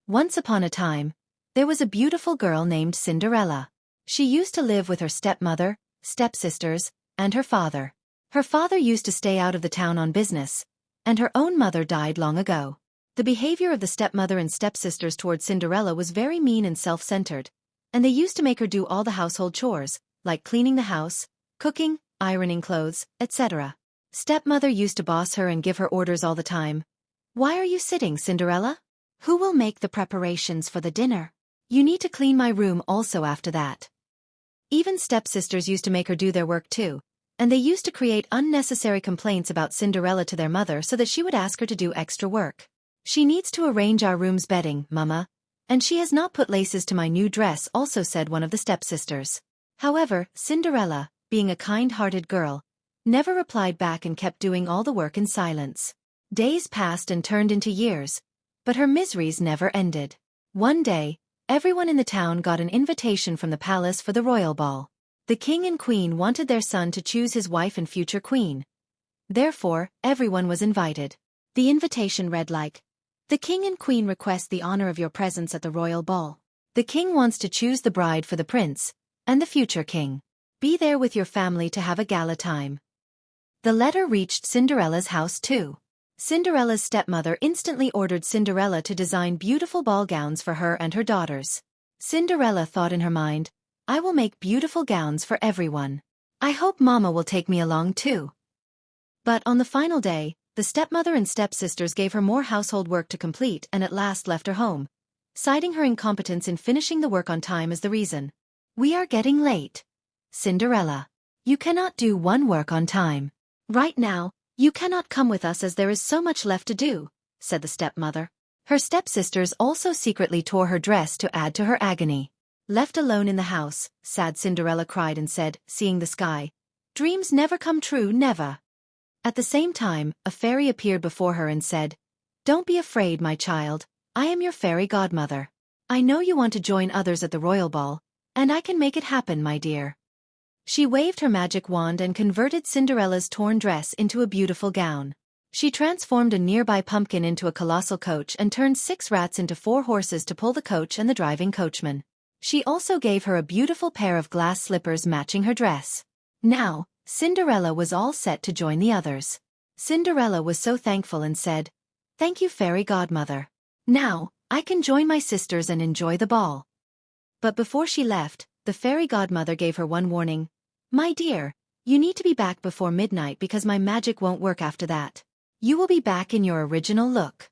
Once upon a time, there was a beautiful girl named Cinderella. She used to live with her stepmother, stepsisters, and her father. Her father used to stay out of the town on business, and her own mother died long ago. The behavior of the stepmother and stepsisters toward Cinderella was very mean and self-centered, and they used to make her do all the household chores, like cleaning the house, cooking, ironing clothes, etc. Stepmother used to boss her and give her orders all the time. "Why are you sitting, Cinderella? Who will make the preparations for the dinner? You need to clean my room also after that." Even stepsisters used to make her do their work too, and they used to create unnecessary complaints about Cinderella to their mother so that she would ask her to do extra work. "She needs to arrange our room's bedding, Mama, and she has not put laces to my new dress," also said one of the stepsisters. However, Cinderella, being a kind-hearted girl, never replied back and kept doing all the work in silence. Days passed and turned into years, but her miseries never ended. One day, everyone in the town got an invitation from the palace for the royal ball. The king and queen wanted their son to choose his wife and future queen. Therefore, everyone was invited. The invitation read like, "The king and queen request the honor of your presence at the royal ball. The king wants to choose the bride for the prince and the future king. Be there with your family to have a gala time." The letter reached Cinderella's house too. Cinderella's stepmother instantly ordered Cinderella to design beautiful ball gowns for her and her daughters. Cinderella thought in her mind, "I will make beautiful gowns for everyone. I hope Mama will take me along too." But on the final day, the stepmother and stepsisters gave her more household work to complete and at last left her home, citing her incompetence in finishing the work on time as the reason. "We are getting late. Cinderella, you cannot do one work on time. Right now, you cannot come with us as there is so much left to do," said the stepmother. Her stepsisters also secretly tore her dress to add to her agony. Left alone in the house, sad Cinderella cried and said, seeing the sky, "Dreams never come true, never." At the same time, a fairy appeared before her and said, "Don't be afraid, my child, I am your fairy godmother. I know you want to join others at the royal ball, and I can make it happen, my dear." She waved her magic wand and converted Cinderella's torn dress into a beautiful gown. She transformed a nearby pumpkin into a colossal coach and turned 6 rats into 4 horses to pull the coach and the driving coachman. She also gave her a beautiful pair of glass slippers matching her dress. Now, Cinderella was all set to join the others. Cinderella was so thankful and said, "Thank you, fairy godmother. Now, I can join my sisters and enjoy the ball." But before she left, the fairy godmother gave her one warning. "My dear, you need to be back before midnight because my magic won't work after that. You will be back in your original look."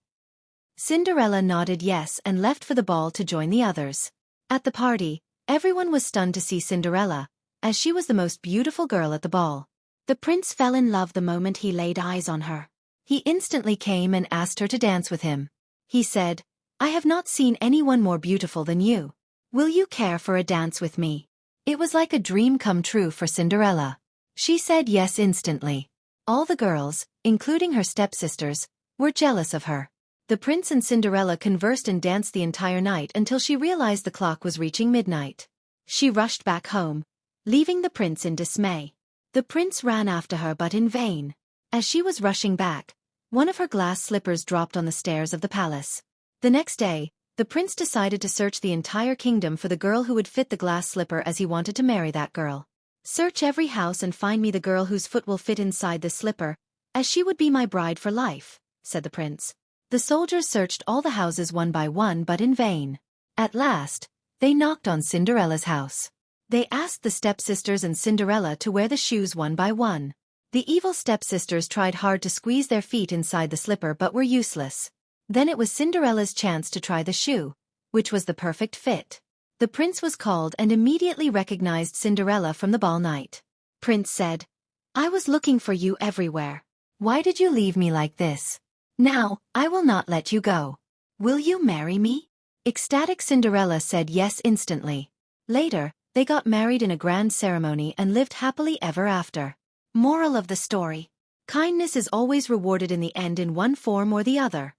Cinderella nodded yes and left for the ball to join the others. At the party, everyone was stunned to see Cinderella, as she was the most beautiful girl at the ball. The prince fell in love the moment he laid eyes on her. He instantly came and asked her to dance with him. He said, "I have not seen anyone more beautiful than you. Will you care for a dance with me?" It was like a dream come true for Cinderella. She said yes instantly. All the girls, including her stepsisters, were jealous of her. The prince and Cinderella conversed and danced the entire night until she realized the clock was reaching midnight. She rushed back home, leaving the prince in dismay. The prince ran after her but in vain. As she was rushing back, one of her glass slippers dropped on the stairs of the palace. The next day, the prince decided to search the entire kingdom for the girl who would fit the glass slipper as he wanted to marry that girl. "Search every house and find me the girl whose foot will fit inside this slipper, as she would be my bride for life," said the prince. The soldiers searched all the houses one by one but in vain. At last, they knocked on Cinderella's house. They asked the stepsisters and Cinderella to wear the shoes one by one. The evil stepsisters tried hard to squeeze their feet inside the slipper but were useless. Then it was Cinderella's chance to try the shoe, which was the perfect fit. The prince was called and immediately recognized Cinderella from the ball night. Prince said, "I was looking for you everywhere. Why did you leave me like this? Now, I will not let you go. Will you marry me?" Ecstatic Cinderella said yes instantly. Later, they got married in a grand ceremony and lived happily ever after. Moral of the story: kindness is always rewarded in the end in one form or the other.